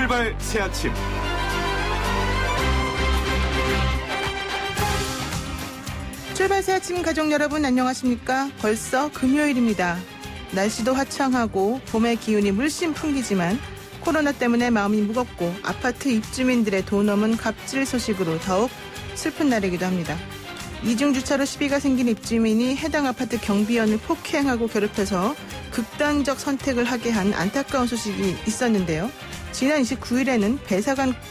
출발 새 아침. 출발 새 아침 가족 여러분 안녕하십니까? 벌써 금요일입니다. 날씨도 화창하고 봄의 기운이 물씬 풍기지만 코로나 때문에 마음이 무겁고 아파트 입주민들의 돈 없는 갑질 소식으로 더욱 슬픈 날이기도 합니다. 이중주차로 시비가 생긴 입주민이 해당 아파트 경비원을 폭행하고 괴롭혀서 극단적 선택을 하게 한 안타까운 소식이 있었는데요. 지난 29일에는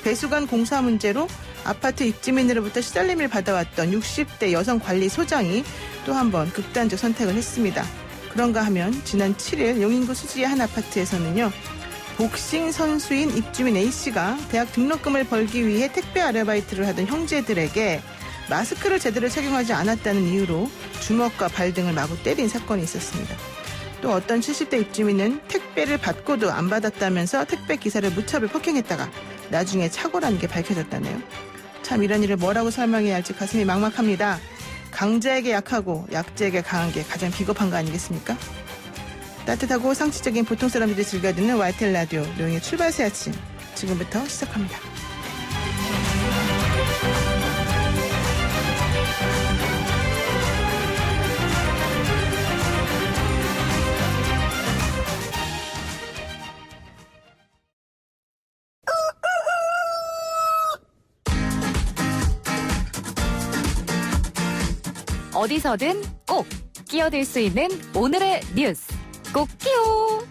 배수관 공사 문제로 아파트 입주민으로부터 시달림을 받아왔던 60대 여성 관리소장이 또 한 번 극단적 선택을 했습니다. 그런가 하면 지난 7일 용인구 수지의 한 아파트에서는요. 복싱 선수인 입주민 A씨가 대학 등록금을 벌기 위해 택배 아르바이트를 하던 형제들에게 마스크를 제대로 착용하지 않았다는 이유로 주먹과 발 등을 마구 때린 사건이 있었습니다. 또 어떤 70대 입주민은 택배를 받고도 안 받았다면서 택배 기사를 무차별 폭행했다가 나중에 착오라는 게 밝혀졌다네요. 참 이런 일을 뭐라고 설명해야 할지 가슴이 막막합니다. 강자에게 약하고 약자에게 강한 게 가장 비겁한 거 아니겠습니까? 따뜻하고 상식적인 보통 사람들이 즐겨 듣는 YTN 라디오 노영의 출발 새 아침 지금부터 시작합니다. 어디서든 꼭 끼어들 수 있는 오늘의 뉴스 꼭 끼워.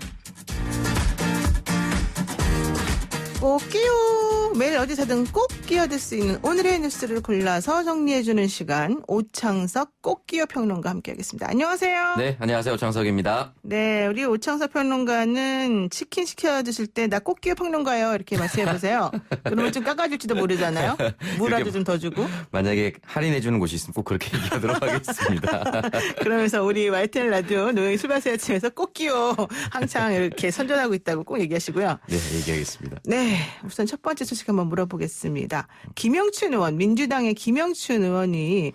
꼭 끼요. 매일 어디서든 꼭 끼어들 수 있는 오늘의 뉴스를 골라서 정리해주는 시간 오창석 꼭 끼어 평론가 함께하겠습니다. 안녕하세요. 네, 안녕하세요. 오창석입니다. 네, 우리 오창석 평론가는 치킨 시켜 드실 때 나 꼭 끼어 평론가요 이렇게 말씀해보세요. 그러면 좀 깎아줄지도 모르잖아요. 무라도 좀 더 주고. 만약에 할인해주는 곳이 있으면 꼭 그렇게 얘기하도록 하겠습니다. 그러면서 우리 YTN 라디오 노영이 출발새 아침에서 꼭 끼어 항상 이렇게 선전하고 있다고 꼭 얘기하시고요. 네, 얘기하겠습니다. 네, 우선 첫 번째 소식 한번 물어보겠습니다. 김영춘 의원, 민주당의 김영춘 의원이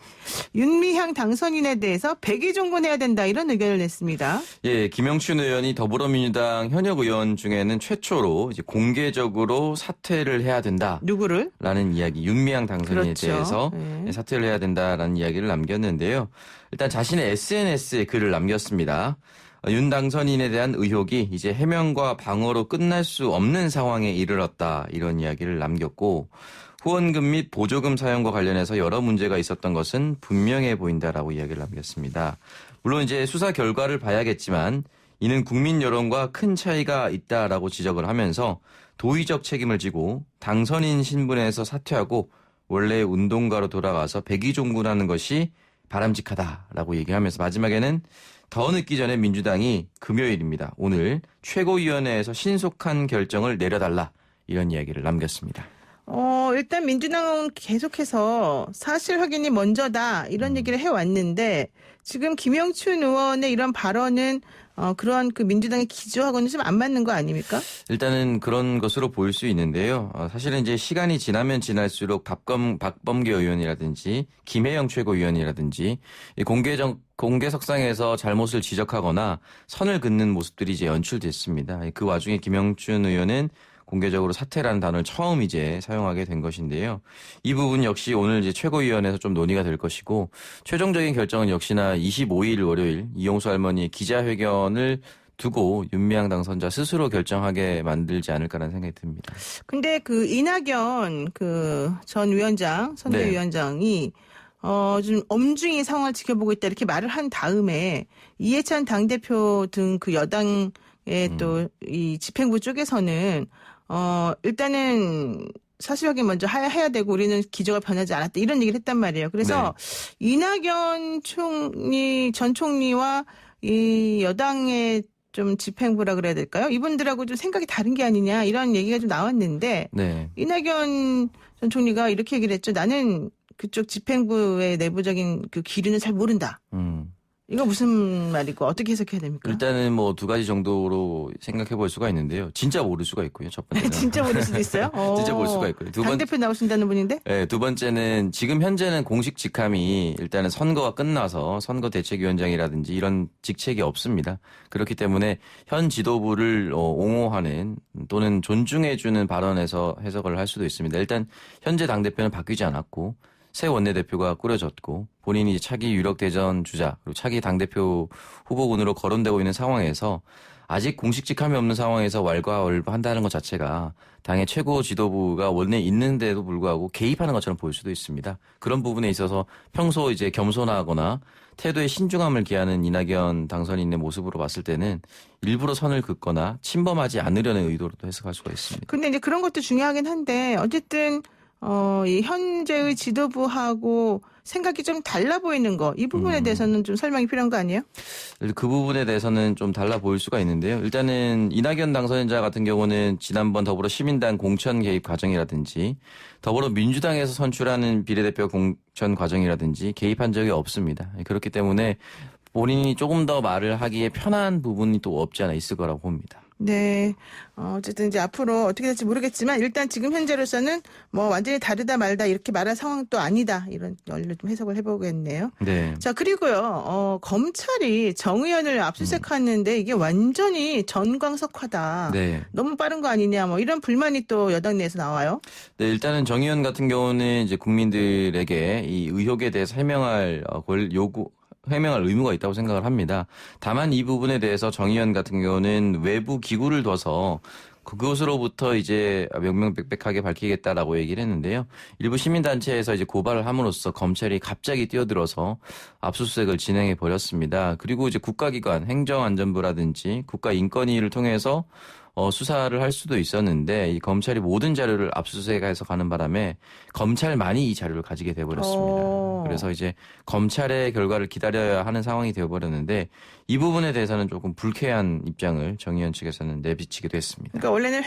윤미향 당선인에 대해서 백의종군해야 된다 이런 의견을 냈습니다. 예, 김영춘 의원이 더불어민주당 현역 의원 중에는 최초로 이제 공개적으로 사퇴를 해야 된다. 누구를? 라는 이야기, 윤미향 당선인에 그렇죠. 대해서 네. 사퇴를 해야 된다라는 이야기를 남겼는데요. 일단 자신의 SNS에 글을 남겼습니다. 윤 당선인에 대한 의혹이 이제 해명과 방어로 끝날 수 없는 상황에 이르렀다 이런 이야기를 남겼고 후원금 및 보조금 사용과 관련해서 여러 문제가 있었던 것은 분명해 보인다라고 이야기를 남겼습니다. 물론 이제 수사 결과를 봐야겠지만 이는 국민 여론과 큰 차이가 있다라고 지적을 하면서 도의적 책임을 지고 당선인 신분에서 사퇴하고 원래 운동가로 돌아가서 백의종군하는 것이 바람직하다라고 얘기하면서 마지막에는 더 늦기 전에 민주당이 금요일입니다. 오늘 최고위원회에서 신속한 결정을 내려달라 이런 이야기를 남겼습니다. 일단 민주당은 계속해서 사실 확인이 먼저다 이런 얘기를 해왔는데 지금 김영춘 의원의 이런 발언은 그러한 그 민주당의 기조하고는 좀 안 맞는 거 아닙니까? 일단은 그런 것으로 보일 수 있는데요. 사실은 이제 시간이 지나면 지날수록 박범계 의원이라든지 김혜영 최고위원이라든지 공개석상에서 잘못을 지적하거나 선을 긋는 모습들이 이제 연출됐습니다. 그 와중에 김영춘 의원은 공개적으로 사퇴라는 단어를 처음 이제 사용하게 된 것인데요. 이 부분 역시 오늘 이제 최고위원회에서 좀 논의가 될 것이고 최종적인 결정은 역시나 25일 월요일 이용수 할머니의 기자회견을 두고 윤미향 당선자 스스로 결정하게 만들지 않을까라는 생각이 듭니다. 근데 그 이낙연 그 전 위원장, 선대위원장이 좀 엄중히 상황을 지켜보고 있다 이렇게 말을 한 다음에 이해찬 당대표 등 그 여당의 또 이 집행부 쪽에서는 일단은 사실 확인 먼저 해야 되고 우리는 기조가 변하지 않았다 이런 얘기를 했단 말이에요. 그래서 이낙연 전 총리와 이 여당의 좀 집행부라 그래야 될까요? 이분들하고 좀 생각이 다른 게 아니냐 이런 얘기가 좀 나왔는데 이낙연 전 총리가 이렇게 얘기를 했죠. 나는 그쪽 집행부의 내부적인 그 기류는 잘 모른다. 이거 무슨 말이고 어떻게 해석해야 됩니까? 일단은 뭐 두 가지 정도로 생각해 볼 수가 있는데요. 진짜 모를 수가 있고요. 첫 번째는. 진짜 모를 수도 있어요? 진짜 모를 수가 있고요. 당대표 나오신다는 분인데? 네, 두 번째는 지금 현재는 공식 직함이 일단은 선거가 끝나서 선거대책위원장이라든지 이런 직책이 없습니다. 그렇기 때문에 현 지도부를 옹호하는 또는 존중해주는 발언에서 해석을 할 수도 있습니다. 일단 현재 당대표는 바뀌지 않았고 새 원내대표가 꾸려졌고 본인이 차기 유력 대전 주자 그리고 차기 당대표 후보군으로 거론되고 있는 상황에서 아직 공식 직함이 없는 상황에서 왈가왈부한다는 것 자체가 당의 최고 지도부가 원내 있는데도 불구하고 개입하는 것처럼 보일 수도 있습니다. 그런 부분에 있어서 평소 이제 겸손하거나 태도에 신중함을 기하는 이낙연 당선인의 모습으로 봤을 때는 일부러 선을 긋거나 침범하지 않으려는 의도로도 해석할 수가 있습니다. 근데 이제 그런 것도 중요하긴 한데 어쨌든 이 현재의 지도부하고 생각이 좀 달라 보이는 거, 이 부분에 대해서는 좀 설명이 필요한 거 아니에요? 그 부분에 대해서는 좀 달라 보일 수가 있는데요. 일단은 이낙연 당선인자 같은 경우는 지난번 더불어시민당 공천 개입 과정이라든지 더불어민주당에서 선출하는 비례대표 공천 과정이라든지 개입한 적이 없습니다. 그렇기 때문에 본인이 조금 더 말을 하기에 편한 부분이 또 없지 않아 있을 거라고 봅니다. 네. 어쨌든 이제 앞으로 어떻게 될지 모르겠지만 일단 지금 현재로서는 뭐 완전히 다르다 말다 이렇게 말할 상황도 아니다. 이런 열로 좀 해석을 해보겠네요. 네. 자, 그리고요. 검찰이 정 의원을 압수수색하는데 이게 완전히 전광석화다. 네. 너무 빠른 거 아니냐. 뭐 이런 불만이 또 여당 내에서 나와요. 네, 일단은 정 의원 같은 경우는 이제 국민들에게 이 의혹에 대해서 해명할 해명할 의무가 있다고 생각을 합니다. 다만 이 부분에 대해서 정 의원 같은 경우는 외부 기구를 둬서 그것으로부터 이제 명명백백하게 밝히겠다라고 얘기를 했는데요. 일부 시민단체에서 이제 고발을 함으로써 검찰이 갑자기 뛰어들어서 압수수색을 진행해 버렸습니다. 그리고 이제 국가기관, 행정안전부라든지 국가인권위를 통해서 수사를 할 수도 있었는데 이 검찰이 모든 자료를 압수수색해서 가는 바람에 검찰만이 이 자료를 가지게 되어버렸습니다. 그래서 이제 검찰의 결과를 기다려야 하는 상황이 되어버렸는데 이 부분에 대해서는 조금 불쾌한 입장을 정 의원 측에서는 내비치기도 했습니다. 그러니까 원래는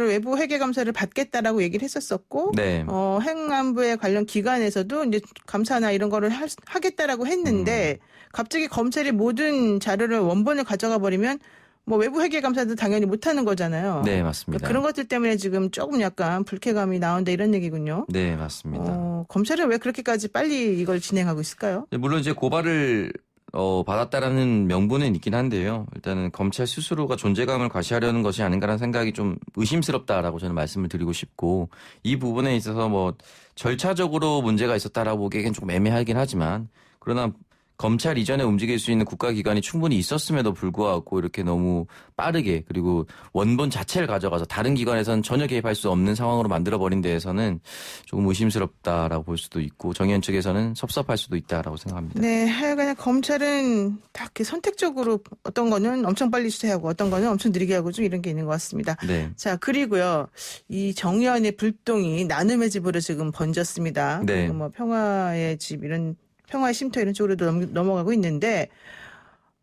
외부 회계 감사를 받겠다라고 얘기를 했었었고, 네. 행안부의 관련 기관에서도 이제 감사나 이런 거를 하겠다라고 했는데 갑자기 검찰이 모든 자료를 원본을 가져가 버리면 뭐 외부 회계 감사도 당연히 못하는 거잖아요. 네, 맞습니다. 그러니까 그런 것들 때문에 지금 조금 약간 불쾌감이 나온다 이런 얘기군요. 네, 맞습니다. 검찰은 왜 그렇게까지 빨리 이걸 진행하고 있을까요? 물론 이제 고발을 받았다라는 명분은 있긴 한데요. 일단은 검찰 스스로가 존재감을 과시하려는 것이 아닌가라는 생각이 좀 의심스럽다라고 저는 말씀을 드리고 싶고 이 부분에 있어서 뭐 절차적으로 문제가 있었다라고 보기에는 조금 애매하긴 하지만 그러나 검찰 이전에 움직일 수 있는 국가기관이 충분히 있었음에도 불구하고 이렇게 너무 빠르게 그리고 원본 자체를 가져가서 다른 기관에서는 전혀 개입할 수 없는 상황으로 만들어버린 데에서는 조금 의심스럽다라고 볼 수도 있고 정 의원 측에서는 섭섭할 수도 있다라고 생각합니다. 네, 하여간 검찰은 딱 이렇게 선택적으로 어떤 거는 엄청 빨리 수사하고 어떤 거는 엄청 느리게 하고 좀 이런 게 있는 것 같습니다. 네. 자, 그리고요. 이 정 의원의 불똥이 나눔의 집으로 지금 번졌습니다. 네. 그리고 뭐 평화의 집 평화의 쉼터 이런 쪽으로도 넘어가고 있는데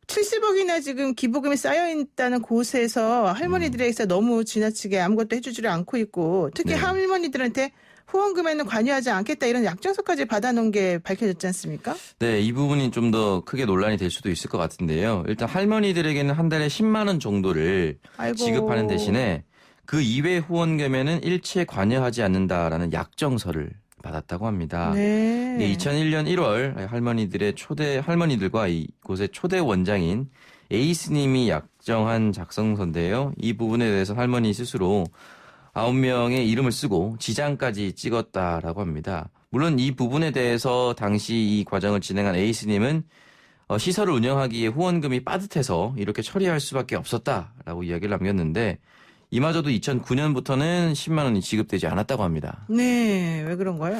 70억이나 지금 기부금이 쌓여있다는 곳에서 할머니들에게서 너무 지나치게 아무것도 해주지를 않고 있고 특히 네. 할머니들한테 후원금에는 관여하지 않겠다 이런 약정서까지 받아놓은 게 밝혀졌지 않습니까? 네, 이 부분이 좀 더 크게 논란이 될 수도 있을 것 같은데요. 일단 할머니들에게는 한 달에 10만 원 정도를 아이고. 지급하는 대신에 그 이외 후원금에는 일체 관여하지 않는다라는 약정서를 받았다고 합니다. 네. 2001년 1월 할머니들과 이곳의 초대 원장인 에이스님이 약정한 작성서인데요. 이 부분에 대해서 할머니 스스로 9명의 이름을 쓰고 지장까지 찍었다라고 합니다. 물론 이 부분에 대해서 당시 이 과정을 진행한 에이스님은 시설을 운영하기에 후원금이 빠듯해서 이렇게 처리할 수밖에 없었다라고 이야기를 남겼는데 이마저도 2009년부터는 10만 원이 지급되지 않았다고 합니다. 네, 왜 그런 거예요?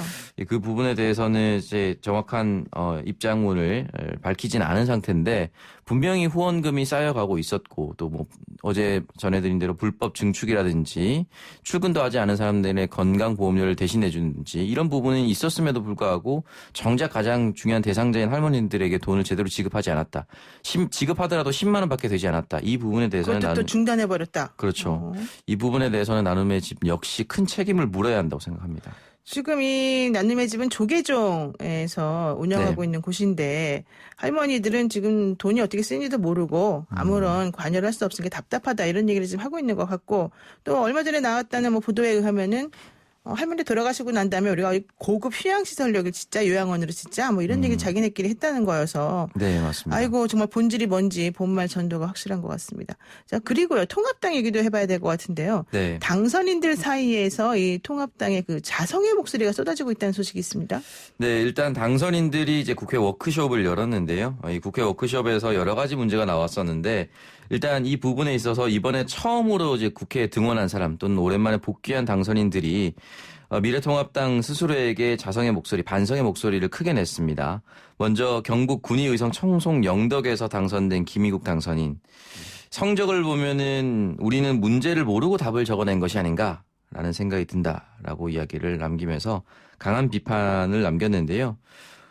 그 부분에 대해서는 이제 정확한 입장문을 밝히진 않은 상태인데 분명히 후원금이 쌓여가고 있었고 또 뭐 어제 전해드린 대로 불법 증축이라든지 출근도 하지 않은 사람들의 건강보험료를 대신해주는지 이런 부분이 있었음에도 불구하고 정작 가장 중요한 대상자인 할머니들에게 돈을 제대로 지급하지 않았다. 지급하더라도 10만 원밖에 되지 않았다. 이 부분에 대해서는 그것도 또 중단해버렸다. 그렇죠. 이 부분에 대해서는 나눔의 집 역시 큰 책임을 물어야 한다고 생각합니다. 지금 이 나눔의 집은 조계종에서 운영하고 네. 있는 곳인데 할머니들은 지금 돈이 어떻게 쓰는지도 모르고 아무런 관여를 할 수 없으니까 답답하다 이런 얘기를 지금 하고 있는 것 같고 또 얼마 전에 나왔다는 뭐 보도에 의하면은 할머니 돌아가시고 난 다음에 우리가 고급 휴양시설력을 진짜 요양원으로 진짜 뭐 이런 얘기 자기네끼리 했다는 거여서 네, 맞습니다. 아이고 정말 본질이 뭔지 본말 전도가 확실한 것 같습니다. 자 그리고요 통합당 얘기도 해봐야 될 것 같은데요. 네. 당선인들 사이에서 이 통합당의 그 자성의 목소리가 쏟아지고 있다는 소식이 있습니다. 네, 일단 당선인들이 이제 국회 워크숍을 열었는데요. 이 국회 워크숍에서 여러 가지 문제가 나왔었는데 일단 이 부분에 있어서 이번에 처음으로 이제 국회에 등원한 사람 또는 오랜만에 복귀한 당선인들이 미래통합당 스스로에게 자성의 목소리, 반성의 목소리를 크게 냈습니다. 먼저 경북 군의의성 청송 영덕에서 당선된 김희국 당선인. 성적을 보면은 우리는 문제를 모르고 답을 적어낸 것이 아닌가라는 생각이 든다라고 이야기를 남기면서 강한 비판을 남겼는데요.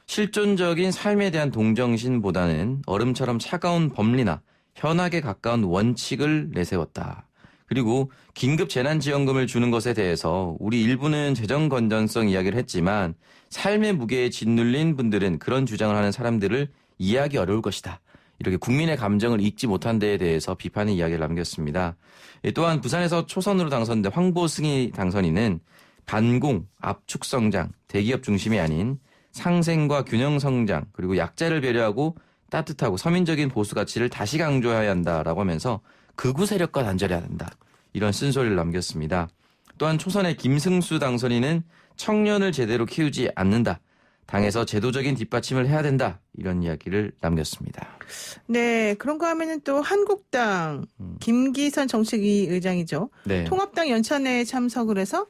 실존적인 삶에 대한 동정심보다는 얼음처럼 차가운 법리나 현학에 가까운 원칙을 내세웠다. 그리고 긴급 재난지원금을 주는 것에 대해서 우리 일부는 재정 건전성 이야기를 했지만 삶의 무게에 짓눌린 분들은 그런 주장을 하는 사람들을 이해하기 어려울 것이다. 이렇게 국민의 감정을 읽지 못한 데에 대해서 비판의 이야기를 남겼습니다. 또한 부산에서 초선으로 당선된 황보승희 당선인은 반공, 압축성장, 대기업 중심이 아닌 상생과 균형성장 그리고 약자를 배려하고 따뜻하고 서민적인 보수 가치를 다시 강조해야 한다라고 하면서 극우 세력과 단절해야 한다. 이런 쓴소리를 남겼습니다. 또한 초선의 김승수 당선인은 청년을 제대로 키우지 않는다. 당에서 제도적인 뒷받침을 해야 된다. 이런 이야기를 남겼습니다. 네, 그런가 하면은 또 한국당 김기선 정책위 의장이죠. 네. 통합당 연찬회에 참석을 해서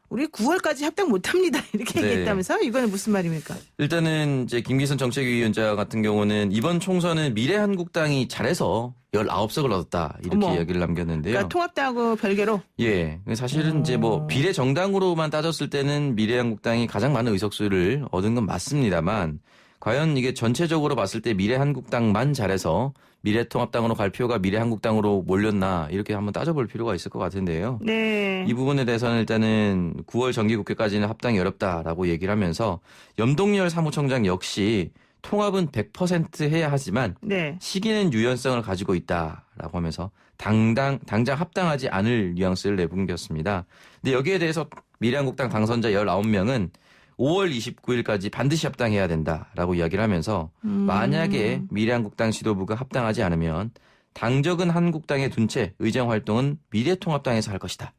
우리 9월까지 합당 못합니다. 이렇게 네. 얘기했다면서 이거는 무슨 말입니까? 일단은 이제 김기선 정책위원장 같은 경우는 이번 총선은 미래한국당이 잘해서 19석을 얻었다. 이렇게 어머. 이야기를 남겼는데요. 그러니까 통합당하고 별개로 예. 사실은 이제 뭐 비례 정당으로만 따졌을 때는 미래한국당이 가장 많은 의석수를 얻은 건 맞습니다만 과연 이게 전체적으로 봤을 때 미래한국당만 잘해서 미래통합당으로 갈 표가 미래한국당으로 몰렸나 이렇게 한번 따져볼 필요가 있을 것 같은데요. 네. 이 부분에 대해서는 일단은 9월 정기국회까지는 합당이 어렵다라고 얘기를 하면서 염동열 사무총장 역시 통합은 100% 해야 하지만 네. 시기는 유연성을 가지고 있다라고 하면서 당장 합당하지 않을 뉘앙스를 내분겼습니다. 근데 여기에 대해서 미래한국당 당선자 19명은 5월 29일까지 반드시 합당해야 된다라고 이야기를 하면서 만약에 미래한국당 지도부가 합당하지 않으면 당적은 한국당에 둔 채 의정 활동은 미래통합당에서 할 것이다.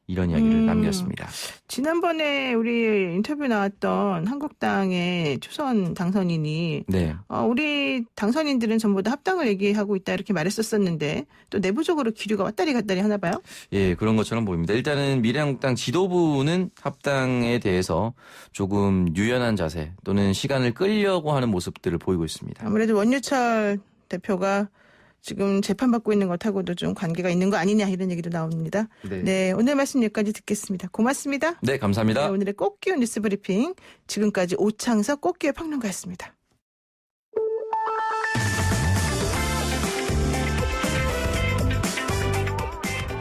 이런 이야기를 남겼습니다. 지난번에 우리 인터뷰 나왔던 한국당의 초선 당선인이 네. 우리 당선인들은 전부 다 합당을 얘기하고 있다 이렇게 말했었었는데 또 내부적으로 기류가 왔다리 갔다리 하나 봐요? 예, 그런 것처럼 보입니다. 일단은 미래한국당 지도부는 합당에 대해서 조금 유연한 자세 또는 시간을 끌려고 하는 모습들을 보이고 있습니다. 아무래도 원유철 대표가 지금 재판받고 있는 것하고도 좀 관계가 있는 거 아니냐 이런 얘기도 나옵니다. 네, 오늘 말씀 여기까지 듣겠습니다. 고맙습니다. 네, 감사합니다. 네, 오늘의 꽃기호 뉴스 브리핑 지금까지 오창석 꽃기호 평론가였습니다.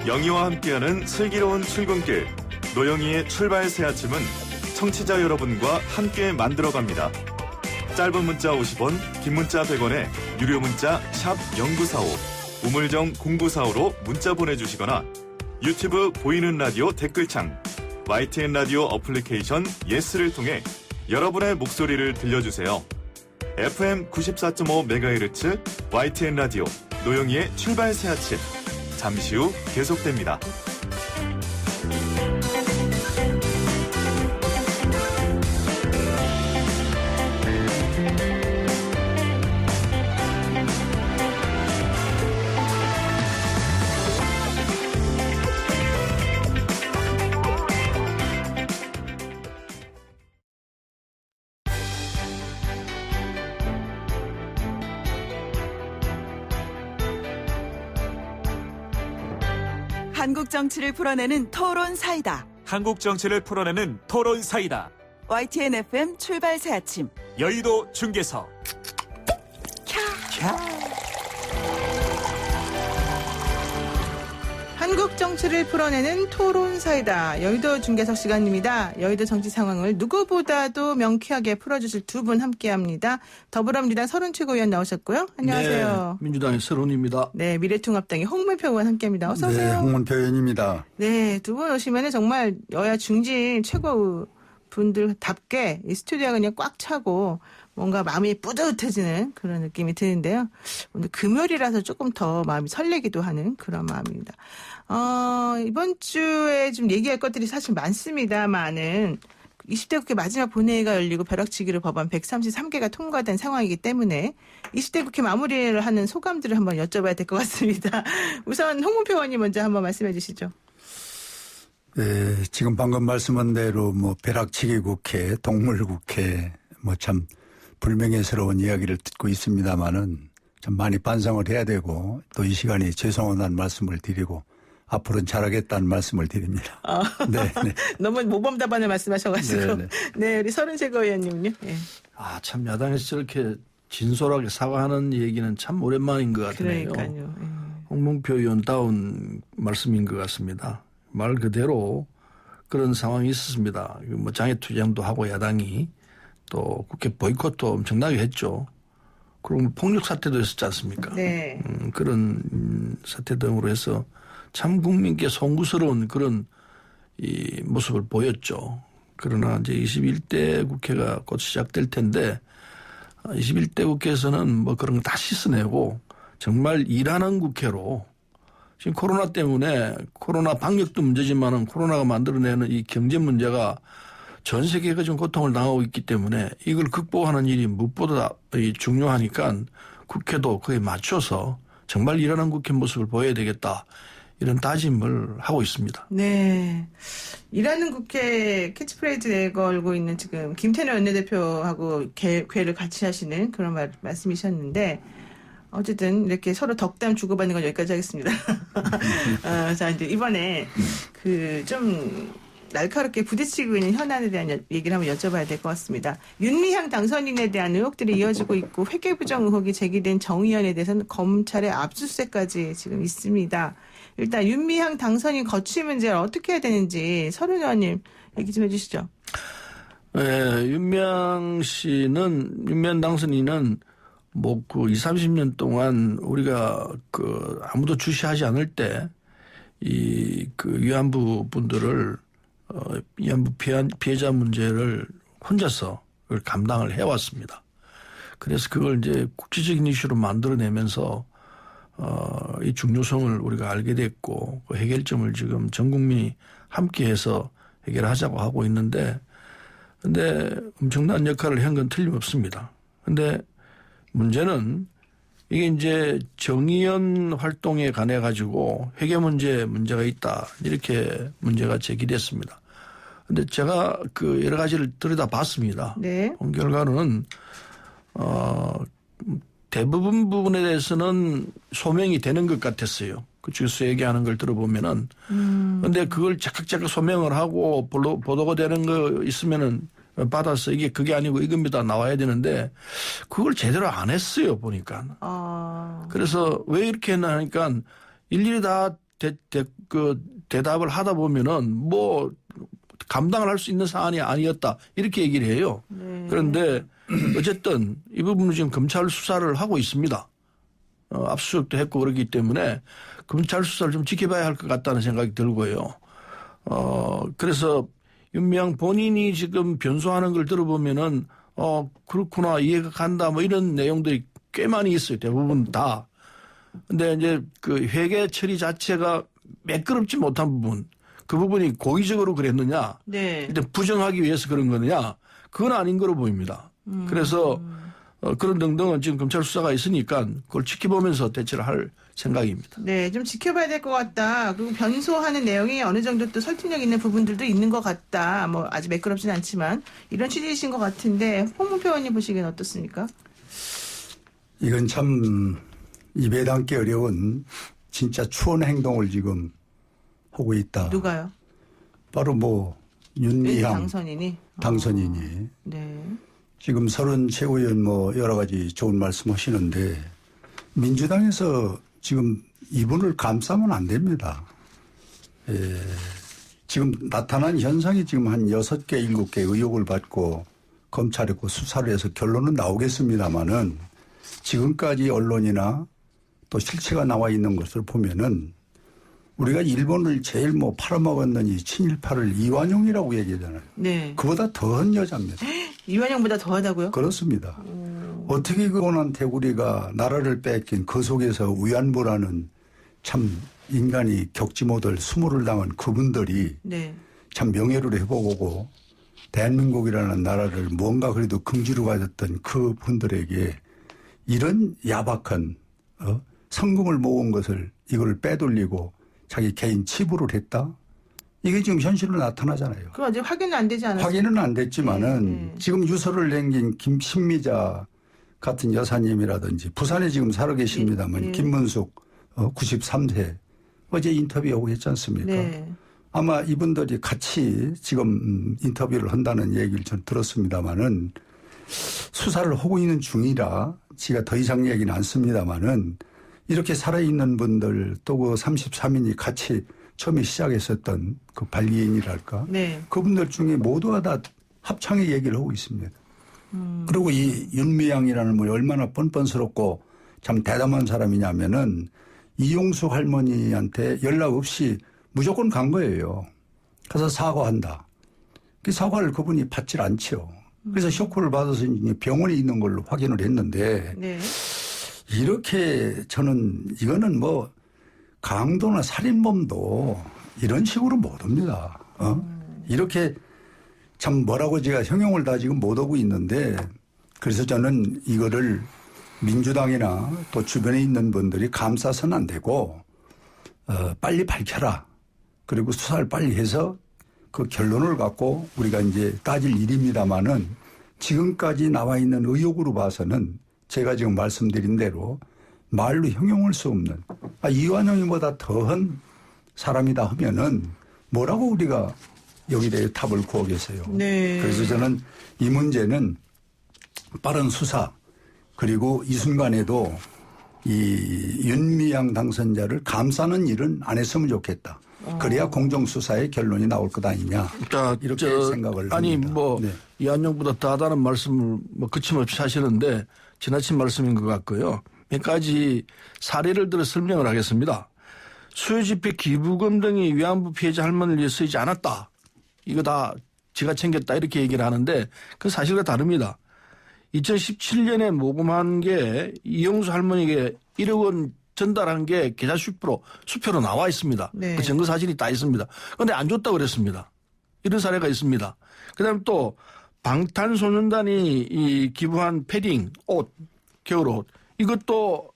영희와 함께하는 슬기로운 출근길 노영희의 출발 새 아침은 청취자 여러분과 함께 만들어갑니다. 짧은 문자 50원, 긴 문자 100원에 유료 문자 샵 0945, 우물정 0945로 문자 보내주시거나 유튜브 보이는 라디오 댓글창, YTN 라디오 어플리케이션 예스를 통해 여러분의 목소리를 들려주세요. FM 94.5MHz YTN 라디오 노영희의 출발 새 아침 잠시 후 계속됩니다. 한국 정치를 풀어내는 토론 사이다. 한국 정치를 풀어내는 토론 사이다. YTN FM 출발 새 아침. 여의도 중계석. 한국 정치를 풀어내는 토론사이다. 여의도 중계석 시간입니다. 여의도 정치 상황을 누구보다도 명쾌하게 풀어주실 두 분 함께합니다. 더불어민주당 서른 최고위원 나오셨고요. 안녕하세요. 네, 민주당의 서른입니다. 네, 미래통합당의 홍문표 의원 함께합니다. 어서 오세요. 네, 홍문표 의원입니다. 네, 두 분 오시면 정말 여야 중진 최고 분들답게 이 스튜디오가 그냥 꽉 차고 뭔가 마음이 뿌듯해지는 그런 느낌이 드는데요. 오늘 금요일이라서 조금 더 마음이 설레기도 하는 그런 마음입니다. 이번 주에 좀 얘기할 것들이 사실 많습니다만은 20대 국회 마지막 본회의가 열리고 벼락치기로 법안 133개가 통과된 상황이기 때문에 20대 국회 마무리를 하는 소감들을 한번 여쭤봐야 될 것 같습니다. 우선 홍문표 의원님 먼저 한번 말씀해 주시죠. 네, 지금 방금 말씀한 대로 벼락치기 국회, 동물 국회 참 불명예스러운 이야기를 듣고 있습니다만은 좀 많이 반성을 해야 되고 또 이 시간에 죄송하다는 말씀을 드리고 앞으로는 잘하겠다는 말씀을 드립니다. 네, 네. 너무 모범 답안을 말씀하셔가지고. 네, 네, 우리 서른 최고위원님요. 네. 참 야당에서 저렇게 진솔하게 사과하는 얘기는 참 오랜만인 것 같네요. 그러니까요. 홍문표 의원다운 말씀인 것 같습니다. 말 그대로 그런 상황이 있었습니다. 장애투쟁도 하고 야당이 또 국회 보이콧도 엄청나게 했죠. 그리고 폭력 사태도 있었지 않습니까? 네. 그런 사태 등으로 해서 참 국민께 송구스러운 그런 이 모습을 보였죠. 그러나 이제 21대 국회가 곧 시작될 텐데 21대 국회에서는 그런 거 다 씻어내고 정말 일하는 국회로 지금 코로나 때문에 코로나 방역도 문제지만은 코로나가 만들어내는 이 경제 문제가 전 세계가 좀 고통을 당하고 있기 때문에 이걸 극복하는 일이 무엇보다 중요하니까 국회도 그에 맞춰서 정말 일하는 국회 모습을 보여야 되겠다. 이런 다짐을 하고 있습니다. 네. 일하는 국회 캐치프레이즈 내걸고 있는 지금 김태년 원내대표하고 궤를 같이 하시는 그런 말씀이셨는데 어쨌든 이렇게 서로 덕담 주고받는 건 여기까지 하겠습니다. 자, 이제 이번에 좀 날카롭게 부딪히고 있는 현안에 대한 얘기를 한번 여쭤봐야 될 것 같습니다. 윤미향 당선인에 대한 의혹들이 이어지고 있고 회계부정 의혹이 제기된 정 의원에 대해서는 검찰의 압수수색까지 지금 있습니다. 일단 윤미향 당선인 거취 문제를 어떻게 해야 되는지 서른 의원님 얘기 좀 해주시죠. 네, 윤미향 당선인은 20, 30년 동안 우리가 아무도 주시하지 않을 때 위안부 분들을 위안부 피해자 문제를 혼자서 그걸 감당을 해왔습니다. 그래서 그걸 이제 국제적인 이슈로 만들어내면서 이 중요성을 우리가 알게 됐고 그 해결점을 지금 전 국민이 함께해서 해결하자고 하고 있는데 근데 엄청난 역할을 한 건 틀림없습니다. 근데 문제는 이게 이제 정의연 활동에 관해 가지고 회계 문제가 있다 이렇게 문제가 제기됐습니다. 근데 제가 여러 가지를 들여다봤습니다. 네. 본 결과는 대부분 부분에 대해서는 소명이 되는 것 같았어요. 그쪽에서 얘기하는 걸 들어보면은. 근데 그걸 작각 소명을 하고 보도가 되는 거 있으면은 받아서 그게 아니고 이겁니다 나와야 되는데 그걸 제대로 안 했어요 보니까. 그래서 왜 이렇게 했나 하니까 일일이 다 대답을 하다 보면은 감당을 할 수 있는 사안이 아니었다 이렇게 얘기를 해요. 네. 그런데 어쨌든 이 부분은 지금 검찰 수사를 하고 있습니다. 압수수색도 했고 그렇기 때문에 검찰 수사를 좀 지켜봐야 할 것 같다는 생각이 들고요. 그래서 윤미향 본인이 지금 변소하는 걸 들어보면은 그렇구나 이해가 간다 이런 내용들이 꽤 많이 있어요. 대부분 다. 근데 이제 회계 처리 자체가 매끄럽지 못한 부분 그 부분이 고의적으로 그랬느냐 네. 일단 부정하기 위해서 그런 거느냐 그건 아닌 거로 보입니다. 그래서 그런 등등은 지금 검찰 수사가 있으니까 그걸 지켜보면서 대처를 할 생각입니다. 네, 좀 지켜봐야 될 것 같다. 그리고 변소하는 내용이 어느 정도 또 설득력 있는 부분들도 있는 것 같다. 아주 매끄럽진 않지만 이런 취지이신 것 같은데 홍문표 의원님 보시기엔 어떻습니까? 이건 참 입에 담기 어려운 진짜 추한 행동을 지금 하고 있다. 누가요? 바로 윤미향 당선인이. 네. 지금 서른 최고위원 여러 가지 좋은 말씀 하시는데 민주당에서 지금 이분을 감싸면 안 됩니다. 지금 나타난 현상이 지금 한 6개, 7개 의혹을 받고 검찰에 수사를 해서 결론은 나오겠습니다마는 지금까지 언론이나 또 실체가 나와 있는 것을 보면은 우리가 일본을 제일 팔아먹었느니 친일파를 이완용이라고 얘기하잖아요. 네. 그보다 더한 여자입니다. 이완용보다 더하다고요? 그렇습니다. 어떻게 그분한테 우리가 나라를 뺏긴 그 속에서 위안부라는 참 인간이 겪지 못할 수모를 당한 그분들이 네. 참 명예를 회복하고 대한민국이라는 나라를 뭔가 그래도 긍지로 가졌던 그분들에게 이런 야박한 성금을 모은 것을 이걸 빼돌리고 자기 개인 치부를 했다? 이게 지금 현실로 나타나잖아요. 그건 아직 확인은 안 되지 않았어요? 확인은 안 됐지만은 지금 유서를 남긴 김신미자 같은 여사님이라든지 부산에 지금 살아 계십니다만 김문숙 93세 어제 인터뷰하고 했지 않습니까? 네. 아마 이분들이 같이 지금 인터뷰를 한다는 얘기를 전 들었습니다마는 수사를 하고 있는 중이라 제가 더 이상 얘기는 않습니다마는 이렇게 살아있는 분들 또 그 33인이 같이 처음에 시작했었던 그 발기인이랄까 네. 그분들 중에 모두가 다 합창의 얘기를 하고 있습니다. 그리고 이 윤미향이라는 분이 얼마나 뻔뻔스럽고 참 대담한 사람이냐면은 이용수 할머니한테 연락 없이 무조건 간 거예요. 그래서 사과한다. 그 사과를 그분이 받질 않죠. 그래서 쇼크를 받아서 이제 병원에 있는 걸로 확인을 했는데 네. 이렇게 저는 이거는 강도나 살인범도 이런 식으로 못 옵니다. 이렇게 참 뭐라고 제가 형용을 다 지금 못 하고 있는데 그래서 저는 이거를 민주당이나 또 주변에 있는 분들이 감싸서는 안 되고 빨리 밝혀라. 그리고 수사를 빨리 해서 그 결론을 갖고 우리가 이제 따질 일입니다마는 지금까지 나와 있는 의혹으로 봐서는 제가 지금 말씀드린 대로 말로 형용할 수 없는 이완용이보다 더한 사람이다 하면은 뭐라고 우리가 여기에 대해 답을 구하겠어요. 네. 그래서 저는 이 문제는 빠른 수사 그리고 이 순간에도 이 윤미향 당선자를 감싸는 일은 안 했으면 좋겠다. 그래야 공정수사의 결론이 나올 것 아니냐. 이렇게 생각을 아니 합니다. 네. 이완용보다 더하다는 말씀을 거침없이 하시는데 지나친 말씀인 것 같고요. 몇 가지 사례를 들어 설명을 하겠습니다. 수요집회 기부금 등이 위안부 피해자 할머니를 위해 쓰이지 않았다. 이거 다 제가 챙겼다 이렇게 얘기를 하는데 그 사실과 다릅니다. 2017년에 모금한 게 이용수 할머니에게 1억 원 전달한 게 계좌 수표로 나와 있습니다. 네. 그 증거 사실이 다 있습니다. 그런데 안 줬다고 그랬습니다. 이런 사례가 있습니다. 그다음에 또 방탄소년단이 이 기부한 패딩, 옷, 겨울옷 이것도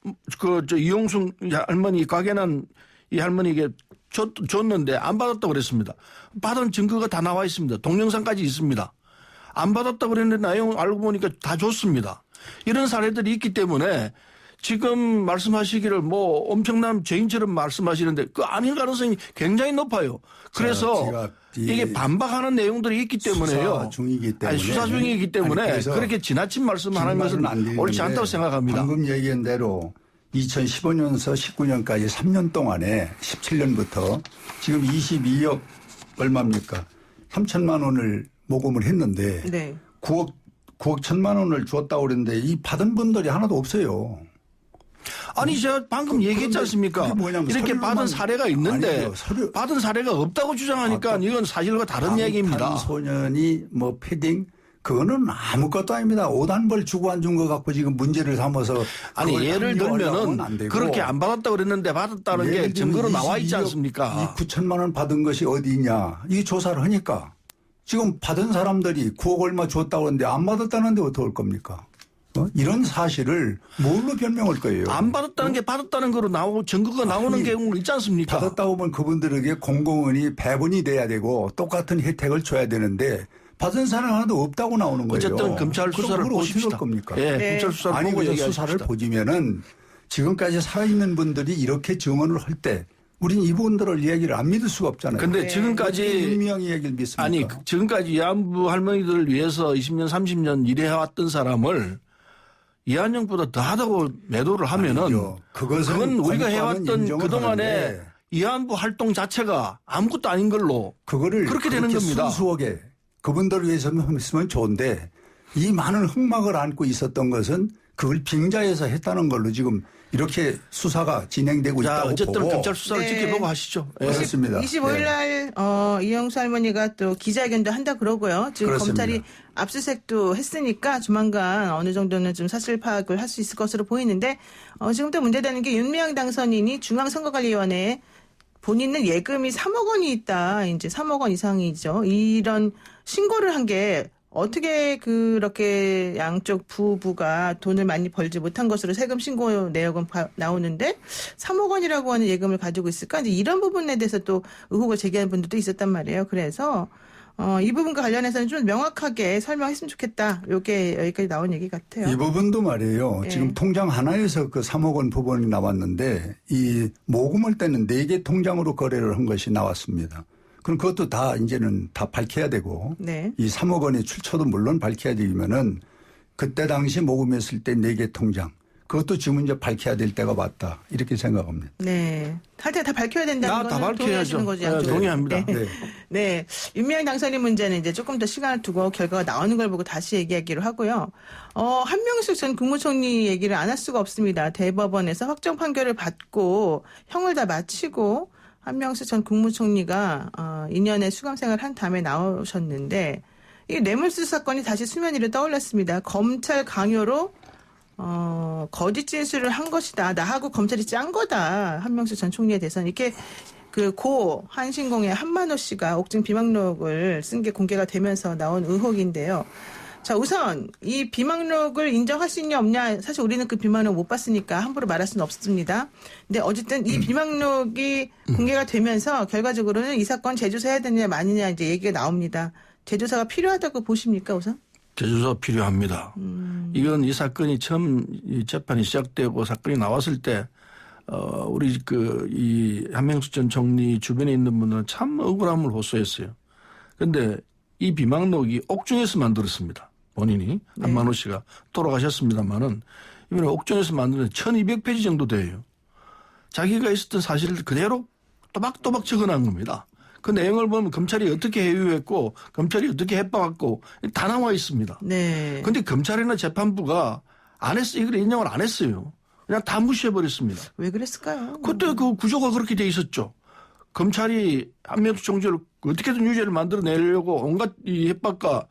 이용수 할머니 가게는 이 할머니에게 줬는데 안 받았다고 그랬습니다. 받은 증거가 다 나와 있습니다. 동영상까지 있습니다. 안 받았다고 그랬는데 내용 알고 보니까 다 줬습니다. 이런 사례들이 있기 때문에 지금 말씀하시기를 엄청난 죄인처럼 말씀하시는데 그 아닐 가능성이 굉장히 높아요. 그래서 이게 반박하는 내용들이 있기 때문에요. 수사 중이기 때문에. 수사 중이기 때문에 그렇게 지나친 말씀하는 것은 옳지 않다고 생각합니다. 방금 얘기한 대로 2015년서 19년까지 3년 동안에 17년부터 지금 22억 얼마입니까? 3천만 원을 모금을 했는데 네. 9억 1천만 원을 줬다고 그랬는데 이 받은 분들이 하나도 없어요. 아니 제가 방금 얘기했지 않습니까? 이렇게 받은 사례가 있는데 받은 사례가 없다고 주장하니까 이건 사실과 다른 얘기입니다. 소년이 패딩 그거는 아무것도 아닙니다. 옷 한 벌 주고 안 준 거 갖고 지금 문제를 삼아서 아니 예를 들면은 그렇게 안 받았다고 그랬는데 받았다는 게 증거로 나와 있지 않습니까? 9천만 원 받은 것이 어디 있냐. 이 조사를 하니까 지금 받은 사람들이 9억 얼마 줬다고 하는데 안 받았다는데 어떻게 할 겁니까? 이런 사실을 뭘로 변명할 거예요? 안 받았다는 게 받았다는 거로 증거가 나오는 경우가 있지 않습니까? 받았다고 하면 그분들에게 공공원이 배분이 돼야 되고 똑같은 혜택을 줘야 되는데 받은 사람 하나도 없다고 나오는 거예요. 어쨌든 검찰 수사를 보십시다. 겁니까? 예, 네. 검찰 수사를 아니 보고 그래서 수사를 보시면은 지금까지 살아있는 분들이 이렇게 증언을 할 때 우린 이분들을 이야기를 안 믿을 수가 없잖아요. 그런데 지금까지 윤미향 얘기를 믿습니까? 아니 지금까지 위안부 할머니들을 위해서 20년 30년 일해왔던 사람을 이완용보다 더하다고 매도를 하면은 아니죠. 그건 우리가 해왔던 그동안에 위안부 활동 자체가 아무것도 아닌 걸로 그거를 그렇게 되는 그렇게 겁니다. 순수하게 그분들을 위해서만 했으면 좋은데 이 많은 흑막을 안고 있었던 것은 그걸 빙자해서 했다는 걸로 지금 이렇게 수사가 진행되고 자, 있다고 어쨌든 보고 검찰 수사를 네. 지켜보고 하시죠. 예. 그렇습니다. 25일 날 이영수 할머니가 또 기자회견도 한다 그러고요. 지금 그렇습니다. 검찰이 압수수색도 했으니까 조만간 어느 정도는 좀 사실 파악을 할 수 있을 것으로 보이는데 지금부터 문제되는 게 윤미향 당선인이 중앙선거관리위원회에 본인은 예금이 3억 원이 있다. 이제 3억 원 이상이죠. 이런 신고를 한 게 어떻게 그렇게 양쪽 부부가 돈을 많이 벌지 못한 것으로 세금 신고 내역은 나오는데 3억 원이라고 하는 예금을 가지고 있을까? 이제 이런 부분에 대해서 또 의혹을 제기하는 분들도 있었단 말이에요. 그래서 이 부분과 관련해서는 좀 명확하게 설명했으면 좋겠다. 요게 여기까지 나온 얘기 같아요. 이 부분도 말이에요. 네. 지금 통장 하나에서 그 3억 원 부분이 나왔는데 이 모금을 때는 4개 통장으로 거래를 한 것이 나왔습니다. 그럼 그것도 다 이제는 다 밝혀야 되고 네. 이 3억 원의 출처도 물론 밝혀야 되면은 그때 당시 모금했을 때 4개 통장 그것도 지금 이제 밝혀야 될 때가 왔다 이렇게 생각합니다. 네. 할 때 다 밝혀야 된다는 다 거는 밝혀야죠. 동의하시는 거죠. 네, 양쪽으로. 동의합니다. 네. 네. 네. 윤미향 당선인 문제는 이제 조금 더 시간을 두고 결과가 나오는 걸 보고 다시 얘기하기로 하고요. 한명숙 전 국무총리 얘기를 안 할 수가 없습니다. 대법원에서 확정 판결을 받고 형을 다 마치고 한명숙 전 국무총리가 2년의 수감생활을 한 다음에 나오셨는데 이 뇌물수수 사건이 다시 수면 위로 떠올랐습니다. 검찰 강요로 거짓 진술을 한 것이다. 나하고 검찰이 짠 거다. 한명숙 전 총리에 대해서는 이렇게 그 고 한신공의 한만호 씨가 옥중 비망록을 쓴 게 공개가 되면서 나온 의혹인데요. 자, 우선 이 비망록을 인정할 수 있냐 없냐 사실 우리는 그 비망록 못 봤으니까 함부로 말할 수는 없습니다. 근데 어쨌든 이 비망록이 공개가 되면서 결과적으로는 이 사건 재조사해야 되느냐 마느냐 이제 얘기가 나옵니다. 재조사가 필요하다고 보십니까 우선? 재조사 필요합니다. 이건 이 사건이 처음 이 재판이 시작되고 사건이 나왔을 때 우리 이 한명숙 전 총리 주변에 있는 분들은 참 억울함을 호소했어요. 그런데 이 비망록이 옥중에서 만들었습니다. 본인이 한만호 씨가 돌아가셨습니다만은 이번에 옥중에서 만드는 1200페이지 정도 돼요. 자기가 있었던 사실을 그대로 또박또박 적어놓은 겁니다. 그 내용을 보면 검찰이 어떻게 해유했고 검찰이 어떻게 해박았고 다 나와 있습니다. 네. 그런데 검찰이나 재판부가 안 했어 이걸 인정을 안 했어요. 그냥 다 무시해버렸습니다. 왜 그랬을까요? 그때 그 구조가 그렇게 돼 있었죠. 검찰이 한명숙 총리를 어떻게든 유죄를 만들어내려고 온갖 이 협박과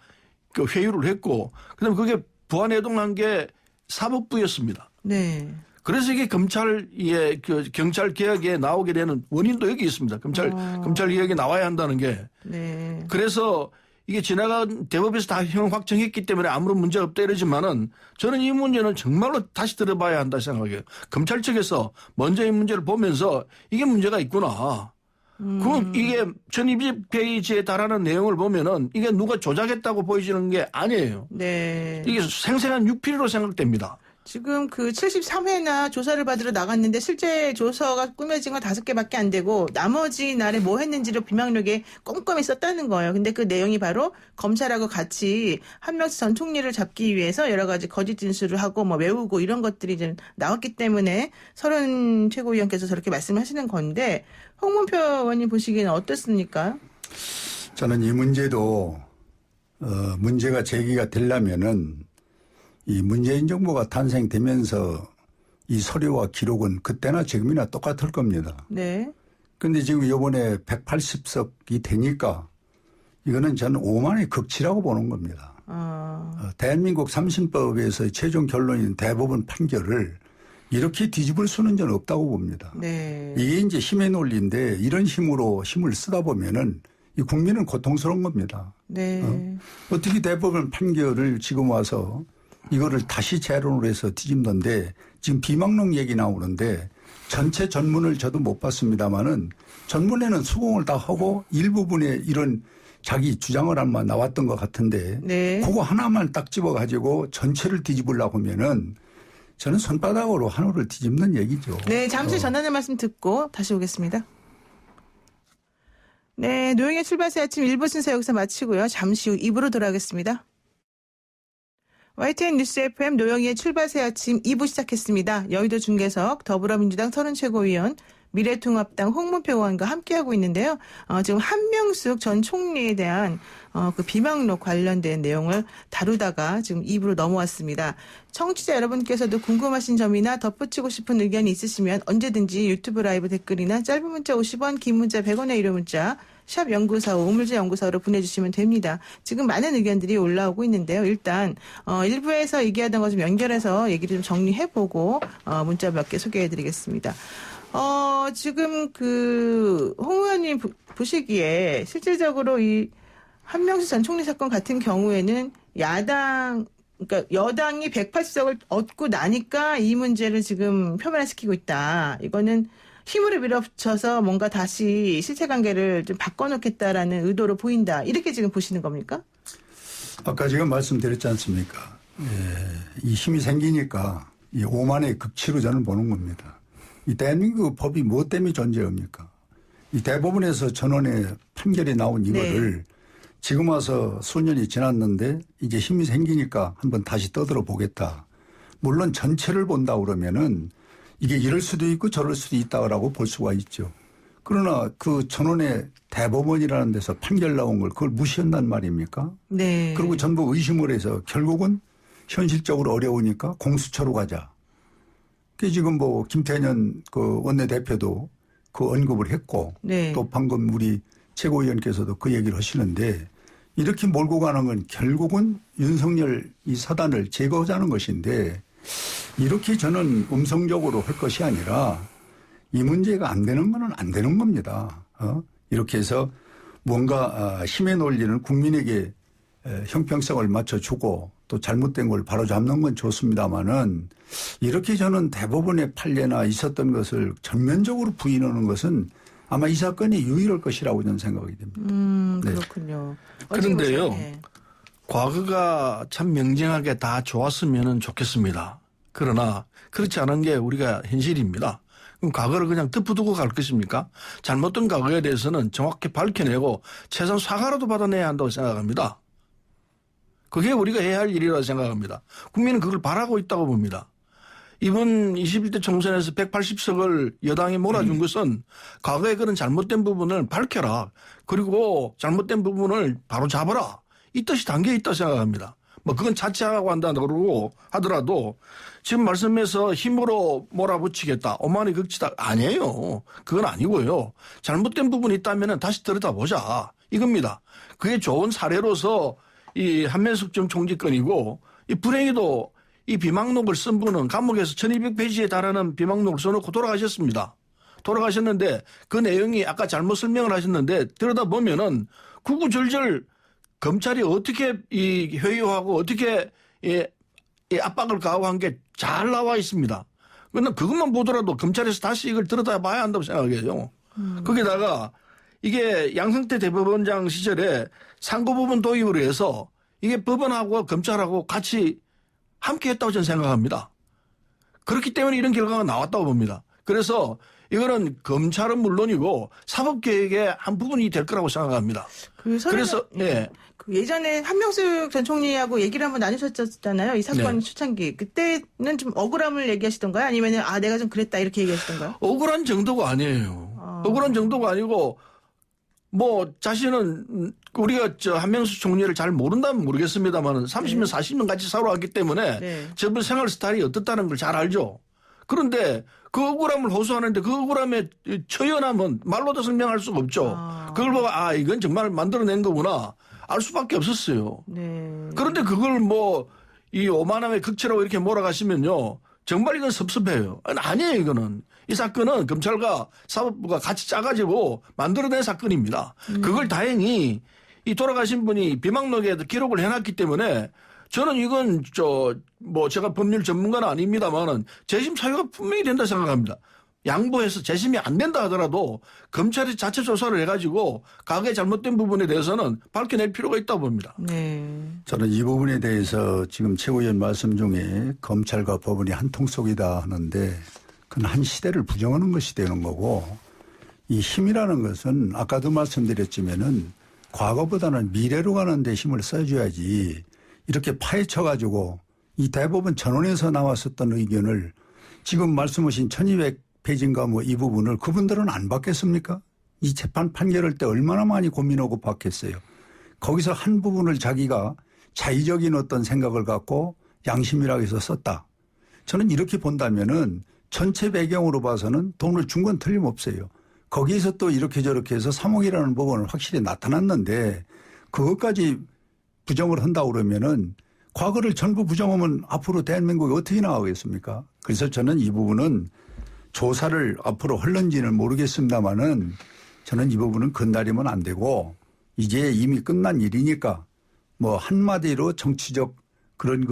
그 회유를 했고 그다음에 그게 부안해동한 게 사법부였습니다. 네. 그래서 이게 검찰의 그 경찰 개혁에 나오게 되는 원인도 여기 있습니다. 검찰 개혁에 나와야 한다는 게. 네. 그래서 이게 지나간 대법에서 다 형 확정했기 때문에 아무런 문제 없다 이러지만은 저는 이 문제는 정말로 다시 들어봐야 한다 생각해요. 검찰 측에서 먼저 이 문제를 보면서 이게 문제가 있구나. 그럼 이게 1200페이지에 달하는 내용을 보면은 이게 누가 조작했다고 보여지는 게 아니에요. 네. 이게 생생한 유필로 생각됩니다. 지금 그 73회나 조사를 받으러 나갔는데 실제 조서가 꾸며진 건 5개밖에 안 되고 나머지 날에 뭐 했는지를 비망록에 꼼꼼히 썼다는 거예요. 근데 그 내용이 바로 검찰하고 같이 한명숙 전 총리를 잡기 위해서 여러 가지 거짓 진술을 하고 뭐 외우고 이런 것들이 이제 나왔기 때문에 서른 최고위원께서 저렇게 말씀하시는 건데 홍문표 의원님 보시기에는 어떻습니까? 저는 이 문제도 문제가 제기가 되려면은 이 문재인 정부가 탄생되면서 이 서류와 기록은 그때나 지금이나 똑같을 겁니다. 네. 그런데 지금 이번에 180석이 되니까 이거는 저는 오만의 극치라고 보는 겁니다. 대한민국 3신법에서 최종 결론인 대법원 판결을 이렇게 뒤집을 수는 저는 없다고 봅니다. 네. 이게 이제 힘의 논리인데 이런 힘을 쓰다 보면은 이 국민은 고통스러운 겁니다. 네. 어떻게 대법원 판결을 지금 와서 이거를 다시 재론으로 해서 뒤집는데 지금 비망록 얘기 나오는데 전체 전문을 저도 못 봤습니다마는 전문에는 수긍을 다 하고 일부분에 이런 자기 주장을 한번 나왔던 것 같은데 네. 그거 하나만 딱 집어가지고 전체를 뒤집으려고 하면은 저는 손바닥으로 한우를 뒤집는 얘기죠. 네, 잠시 전하는 말씀 듣고 다시 오겠습니다. 네, 노영의 출발새 아침 1부 순서 여기서 마치고요. 잠시 후 2부로 돌아오겠습니다. YTN 뉴스 FM 노영희의 출발새 아침 2부 시작했습니다. 여의도 중계석 더불어민주당 서른 최고위원 미래통합당 홍문표 의원과 함께하고 있는데요. 지금 한명숙 전 총리에 대한 그 비망록 관련된 내용을 다루다가 지금 2부로 넘어왔습니다. 청취자 여러분께서도 궁금하신 점이나 덧붙이고 싶은 의견이 있으시면 언제든지 유튜브 라이브 댓글이나 짧은 문자 50원, 긴 문자 100원의 유료 문자 샵 0945 우물재 연구소로 보내주시면 됩니다. 지금 많은 의견들이 올라오고 있는데요. 일단 일부에서 얘기하던 거 좀 연결해서 얘기를 좀 정리해보고 문자 몇 개 소개해드리겠습니다. 지금 홍 의원님 보시기에 실질적으로 이 한명숙 전 총리 사건 같은 경우에는 그러니까 여당이 180석을 얻고 나니까 이 문제를 지금 표면화시키고 있다. 이거는 힘으로 밀어붙여서 뭔가 다시 실체관계를 좀 바꿔놓겠다라는 의도로 보인다. 이렇게 지금 보시는 겁니까? 아까 제가 말씀드렸지 않습니까? 이 힘이 생기니까 이 오만의 극치로 저는 보는 겁니다. 이 대한민국 법이 무엇 때문에 존재합니까? 이 대법원에서 전원의 판결이 나온 이거를 지금 와서 수년이 지났는데 이제 힘이 생기니까 한번 다시 떠들어 보겠다. 물론 전체를 본다 그러면은 이게 이럴 수도 있고 저럴 수도 있다라고 볼 수가 있죠. 그러나 그 전원의 대법원이라는 데서 판결 나온 걸 그걸 무시한단 말입니까? 네. 그리고 전부 의심을 해서 결국은 현실적으로 어려우니까 공수처로 가자. 그 지금 김태년 그 원내대표도 그 언급을 했고 네. 또 방금 우리 최고위원께서도 그 얘기를 하시는데 이렇게 몰고 가는 건 결국은 윤석열 이 사단을 제거하자는 것인데 이렇게 저는 음성적으로 할 것이 아니라 이 문제가 안 되는 건 안 되는 겁니다. 이렇게 해서 뭔가 힘의 논리는 국민에게 형평성을 맞춰주고 또 잘못된 걸 바로잡는 건 좋습니다마는 이렇게 저는 대법원의 판례나 있었던 것을 전면적으로 부인하는 것은 아마 이 사건이 유일할 것이라고 저는 생각이 됩니다. 그렇군요. 그런데요. 네. 과거가 참 명징하게 다 좋았으면 좋겠습니다. 그러나 그렇지 않은 게 우리가 현실입니다. 그럼 과거를 그냥 덮어두고 갈 것입니까? 잘못된 과거에 대해서는 정확히 밝혀내고 최소한 사과라도 받아내야 한다고 생각합니다. 그게 우리가 해야 할 일이라고 생각합니다. 국민은 그걸 바라고 있다고 봅니다. 이번 21대 총선에서 180석을 여당이 몰아준 것은 과거에 그런 잘못된 부분을 밝혀라. 그리고 잘못된 부분을 바로 잡아라. 이 뜻이 담겨 있다고 생각합니다. 그건 자체하고 한다고 하더라도 지금 말씀해서 힘으로 몰아붙이겠다. 오만의 극치다. 아니에요. 그건 아니고요. 잘못된 부분이 있다면 다시 들여다보자. 이겁니다. 그게 좋은 사례로서 이 한명숙 전 총리 건이고 이 불행히도 이 비망록을 쓴 분은 감옥에서 1200페이지에 달하는 비망록을 써놓고 돌아가셨습니다. 돌아가셨는데 그 내용이 아까 잘못 설명을 하셨는데 들여다보면은 구구절절 검찰이 어떻게 이 회유하고 어떻게 이 압박을 가하고 게 잘 나와 있습니다. 그런데 그것만 보더라도 검찰에서 다시 이걸 들여다봐야 한다고 생각해요. 거기다가 이게 양승태 대법원장 시절에 상고법원 도입을 해서 이게 법원하고 검찰하고 같이 함께 했다고 저는 생각합니다. 그렇기 때문에 이런 결과가 나왔다고 봅니다. 그래서 이거는 검찰은 물론이고 사법개혁의 한 부분이 될 거라고 생각합니다. 그래서 예전에 한명숙 전 총리하고 얘기를 한번 나누셨잖아요. 이 사건 초창기. 그때는 좀 억울함을 얘기하시던가요? 아니면 내가 좀 그랬다 이렇게 얘기하시던가요? 억울한 정도가 아니에요. 억울한 정도가 아니고 자신은 우리가 한명숙 총리를 잘 모른다면 모르겠습니다만 30년 40년 같이 살아왔기 때문에 저분 생활 스타일이 어떻다는 걸 잘 알죠. 그런데 그 억울함을 호소하는데 그 억울함의 처연함은 말로도 설명할 수가 없죠. 그걸 보고 이건 정말 만들어낸 거구나 알 수밖에 없었어요. 그런데 그걸 이 오만함의 극치라고 이렇게 몰아가시면요. 정말 이건 섭섭해요. 아니에요 이거는. 이 사건은 검찰과 사법부가 같이 짜가지고 만들어낸 사건입니다. 그걸 다행히 이 돌아가신 분이 비망록에 기록을 해놨기 때문에 저는 이건 제가 법률 전문가는 아닙니다만은 재심 사유가 분명히 된다 생각합니다. 양보해서 재심이 안 된다 하더라도 검찰이 자체 조사를 해가지고 과거에 잘못된 부분에 대해서는 밝혀낼 필요가 있다고 봅니다. 저는 이 부분에 대해서 지금 최고위원 말씀 중에 검찰과 법원이 한 통속이다 하는데 그건 한 시대를 부정하는 것이 되는 거고 이 힘이라는 것은 아까도 말씀드렸지만은 과거보다는 미래로 가는 데 힘을 써줘야지 이렇게 파헤쳐가지고 이 대법원 전원에서 나왔었던 의견을 지금 말씀하신 1200 폐진과 뭐 이 부분을 그분들은 안 받겠습니까? 이 재판 판결할 때 얼마나 많이 고민하고 받겠어요. 거기서 한 부분을 자기가 자의적인 어떤 생각을 갖고 양심이라고 해서 썼다. 저는 이렇게 본다면은 전체 배경으로 봐서는 돈을 준 건 틀림없어요. 거기에서 또 이렇게 저렇게 해서 3억이라는 부분은 확실히 나타났는데 그것까지 부정을 한다고 그러면은 과거를 전부 부정하면 앞으로 대한민국이 어떻게 나가겠습니까? 그래서 저는 이 부분은 조사를 앞으로 할는지는 모르겠습니다만은 저는 이 부분은 건드리면 안 되고 이제 이미 끝난 일이니까 뭐 한마디로 정치적 그런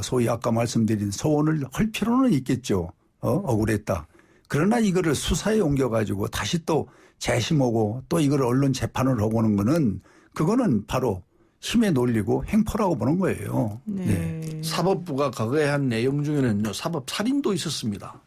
소위 아까 말씀드린 소원을 할 필요는 있겠죠. 억울했다. 그러나 이거를 수사에 옮겨가지고 다시 또 재심하고 또 이걸 언론 재판을 하고 오는 거는 그거는 바로 힘에 놀리고 횡포라고 보는 거예요. 네. 네. 사법부가 과거에 한 내용 중에는요. 사법 살인도 있었습니다.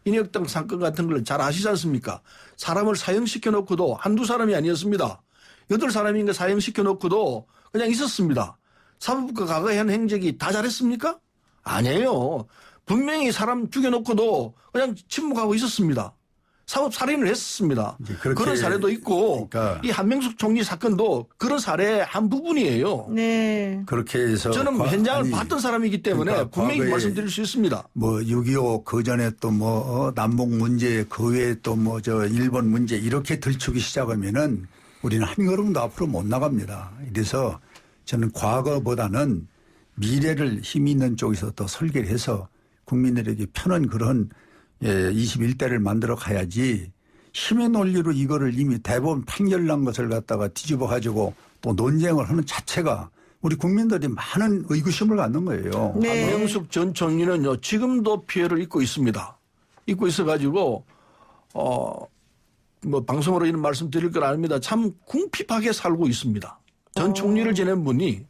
인혁당 사건 같은 걸 잘 아시지 않습니까? 사람을 사형시켜 놓고도 한두 사람이 아니었습니다. 8사람인가 사형시켜 놓고도 그냥 있었습니다. 사법부가 과거에 한 행적이 다 잘했습니까? 아니에요. 분명히 사람 죽여놓고도 그냥 침묵하고 있었습니다. 사법 살인을 했었습니다. 그런 사례도 있고 그러니까 이 한명숙 총리 사건도 그런 사례의 한 부분이에요. 네. 그렇게 해서 저는 현장을 봤던 사람이기 때문에 그러니까 분명히 과거에 말씀드릴 수 있습니다. 뭐 6.25 그 전에 또 뭐 남북 문제 그 외에 또 뭐 일본 문제 이렇게 들추기 시작하면은 우리는 한 걸음도 앞으로 못 나갑니다. 이래서 저는 과거보다는 미래를 힘 있는 쪽에서 또 설계를 해서 국민들에게 편한 그런 21대를 만들어 가야지 힘의 논리로 이거를 이미 대법원 판결 난 것을 갖다가 뒤집어 가지고 또 논쟁을 하는 자체가 우리 국민들이 많은 의구심을 갖는 거예요. 네. 한명숙 전 총리는요 지금도 피해를 입고 있습니다. 입고 있어가지고 뭐 방송으로 이런 말씀 드릴 건 아닙니다. 참 궁핍하게 살고 있습니다. 전 총리를 지낸 분이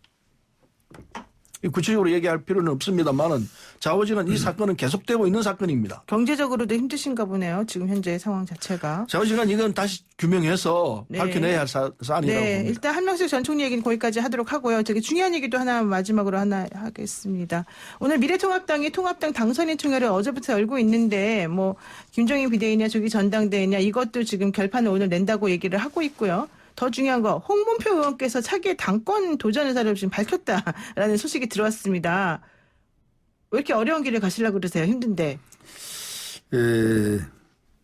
구체적으로 얘기할 필요는 없습니다만은 좌우지간 이 사건은 계속되고 있는 사건입니다. 경제적으로도 힘드신가 보네요. 지금 현재 상황 자체가. 좌우지간 이건 다시 규명해서 네. 밝혀내야 할 사안이라고 네, 봅니다. 일단 한명숙 전 총리 얘기는 거기까지 하도록 하고요. 되게 중요한 얘기도 하나 마지막으로 하나 하겠습니다. 오늘 미래통합당이 통합당 당선인 총회를 어제부터 열고 있는데 뭐 김종인 비대위냐 조기 전당대회냐 이것도 지금 결판을 오늘 낸다고 얘기를 하고 있고요. 더 중요한 거 홍문표 의원께서 차기의 당권 도전 의사를 지금 밝혔다라는 소식이 들어왔습니다. 왜 이렇게 어려운 길을 가시려고 그러세요? 힘든데.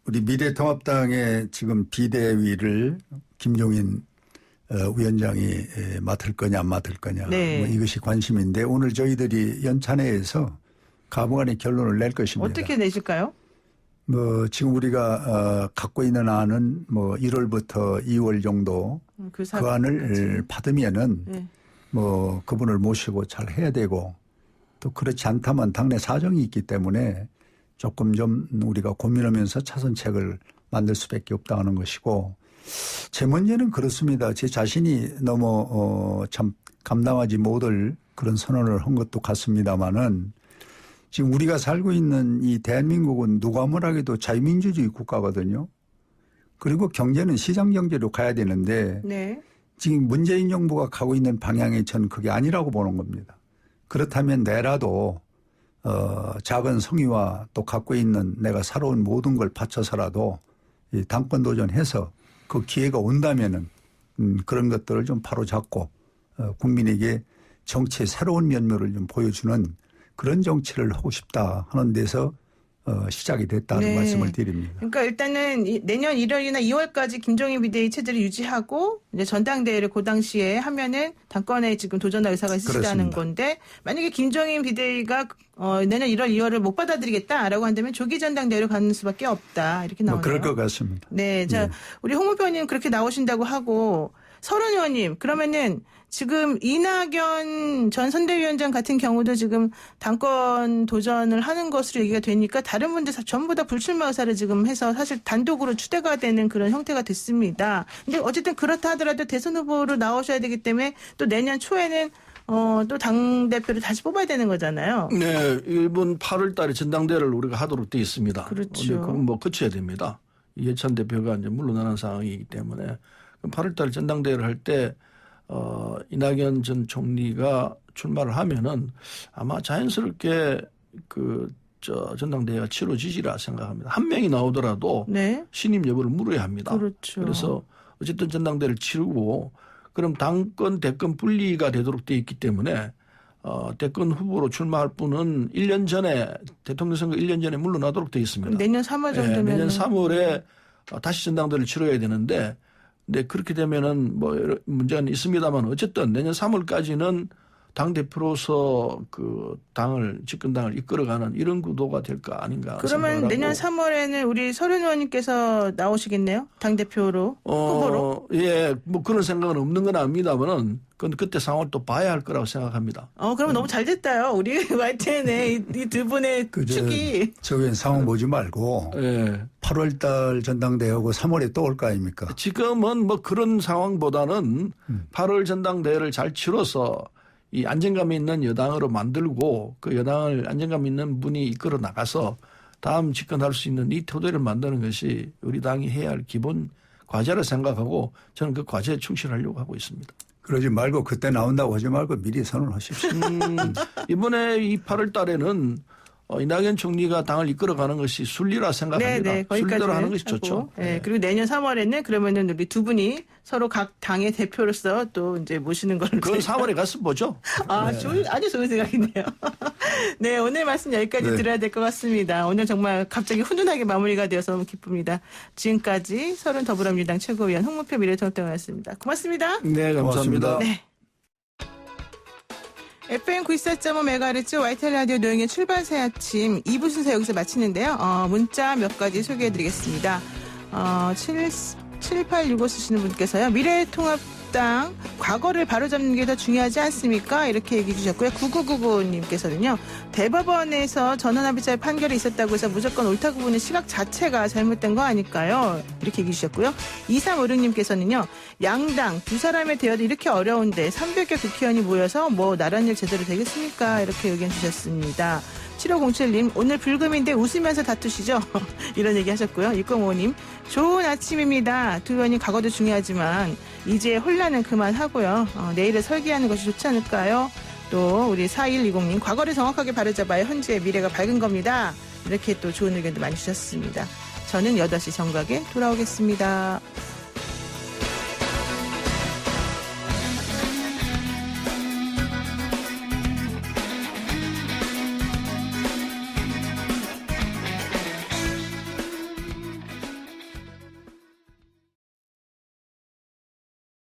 우리 미래통합당의 지금 비대위를 김종인 위원장이 맡을 거냐 안 맡을 거냐 네. 뭐 이것이 관심인데 오늘 저희들이 연찬회에서 가부간의 결론을 낼 것입니다. 어떻게 내실까요? 뭐 지금 우리가 갖고 있는 안은 뭐 1월부터 2월 정도 그 안을 받으면은 네. 뭐 그분을 모시고 잘 해야 되고 또 그렇지 않다면 당내 사정이 있기 때문에 조금 좀 우리가 고민하면서 차선책을 만들 수밖에 없다는 것이고 제 문제는 그렇습니다. 제 자신이 너무 참 감당하지 못할 그런 선언을 한 것도 같습니다마는 지금 우리가 살고 있는 이 대한민국은 누가 뭐라해도 자유민주주의 국가거든요. 그리고 경제는 시장 경제로 가야 되는데 네. 지금 문재인 정부가 가고 있는 방향이 전 그게 아니라고 보는 겁니다. 그렇다면 내라도 작은 성의와 또 갖고 있는 내가 살아온 모든 걸 바쳐서라도 이 당권 도전해서 그 기회가 온다면은 그런 것들을 좀 바로잡고 국민에게 정치의 새로운 면모를 좀 보여주는 그런 정치를 하고 싶다 하는 데서 시작이 됐다는 네. 말씀을 드립니다. 그러니까 일단은 내년 1월이나 2월까지 김종인 비대위 체제를 유지하고 이제 전당대회를 그 당시에 하면은 당권에 지금 도전할 의사가 있으시다는 그렇습니다. 건데 만약에 김종인 비대위가 내년 1월, 2월을 못 받아들이겠다라고 한다면 조기 전당대회로 가는 수밖에 없다 이렇게 나오네요. 뭐 그럴 것 같습니다. 네, 자 네. 우리 홍 의원님 그렇게 나오신다고 하고 서른 의원님 그러면은 지금 이낙연 전 선대위원장 같은 경우도 지금 당권 도전을 하는 것으로 얘기가 되니까 다른 분들 전부 다 불출마 의사를 지금 해서 사실 단독으로 추대가 되는 그런 형태가 됐습니다. 근데 어쨌든 그렇다 하더라도 대선 후보로 나오셔야 되기 때문에 또 내년 초에는 또 당대표를 다시 뽑아야 되는 거잖아요. 네, 이번 8월 달에 전당대회를 우리가 하도록 되어 있습니다. 그렇죠. 그건 뭐 거쳐야 됩니다. 이해찬 대표가 이제 물러나는 상황이기 때문에 8월 달에 전당대회를 할 때 이낙연 전 총리가 출마를 하면은 아마 자연스럽게 그 전당대회가 치러지지라 생각합니다. 한 명이 나오더라도 네. 신임 여부를 물어야 합니다. 그렇죠. 그래서 어쨌든 전당대회를 치르고 그럼 당권 대권 분리가 되도록 돼 있기 때문에 대권 후보로 출마할 분은 1년 전에 대통령 선거 1년 전에 물러나도록 돼 있습니다. 내년 3월 정도면 내년 3월에 다시 전당대회를 치러야 되는데 근데 그렇게 되면은 뭐 여러 문제가 있습니다만 어쨌든 내년 3월까지는 당 대표로서 그 집권당을 이끌어가는 이런 구도가 될까 아닌가. 그러면 내년 3월에는 우리 서른 의원님께서 나오시겠네요? 당 대표로 후보로. 예, 뭐 그런 생각은 없는 건 압니다만은 그건 그때 상황을 또 봐야 할 거라고 생각합니다. 그럼 너무 잘 됐다요. 우리 YTN의 이 두 분의 축이. 저기 상황 보지 말고 예. 8월 달 전당대회하고 3월에 또 올 거 아닙니까? 지금은 뭐 그런 상황보다는 8월 전당대회를 잘 치러서 이 안정감 있는 여당으로 만들고 그 여당을 안정감 있는 분이 이끌어 나가서 다음 집권할 수 있는 이 토대를 만드는 것이 우리 당이 해야 할 기본 과제라 생각하고 저는 그 과제에 충실하려고 하고 있습니다. 그러지 말고 그때 나온다고 하지 말고 미리 선언하십시오. 이번에 이 8월 달에는 이낙연 총리가 당을 이끌어가는 것이 순리라 생각합니다. 네, 순리대로 하는 것이 하고. 좋죠. 네, 그리고 내년 3월에는 그러면은 우리 두 분이 서로 각 당의 대표로서 또 이제 모시는 걸로. 그건 3월에 가서 보죠. 아주 좋은 생각이네요. 네, 오늘 말씀 여기까지 들어야 될 것 같습니다. 오늘 정말 갑자기 훈훈하게 마무리가 되어서 너무 기쁩니다. 지금까지 서른 더불어민주당 최고위원 홍문표 미래통합당이었습니다. 고맙습니다. 네, 감사합니다. 네. FM 94.5MHz YTN 라디오 노영의 출발 새 아침 2부 순서 여기서 마치는데요. 문자 몇 가지 소개해드리겠습니다. 7865 쓰시는 분께서요. 미래통합당 과거를 바로잡는 게 더 중요하지 않습니까? 이렇게 얘기해 주셨고요. 9999님께서는요. 대법원에서 전원합의자의 판결이 있었다고 해서 무조건 옳다고 보는 시각 자체가 잘못된 거 아닐까요? 이렇게 얘기해 주셨고요. 2356님께서는요. 양당 두 사람의 대화도 이렇게 어려운데 300개 국회의원이 모여서 뭐 나란 일 제대로 되겠습니까? 이렇게 의견 주셨습니다. 7507님 오늘 불금인데 웃으면서 다투시죠? 이런 얘기 하셨고요. 6055님 좋은 아침입니다. 두 의원님 과거도 중요하지만 이제 혼란은 그만하고요. 내일을 설계하는 것이 좋지 않을까요? 또 우리 4120님 과거를 정확하게 바로잡아야 현재의 미래가 밝은 겁니다. 이렇게 또 좋은 의견도 많이 주셨습니다. 저는 8시 정각에 돌아오겠습니다.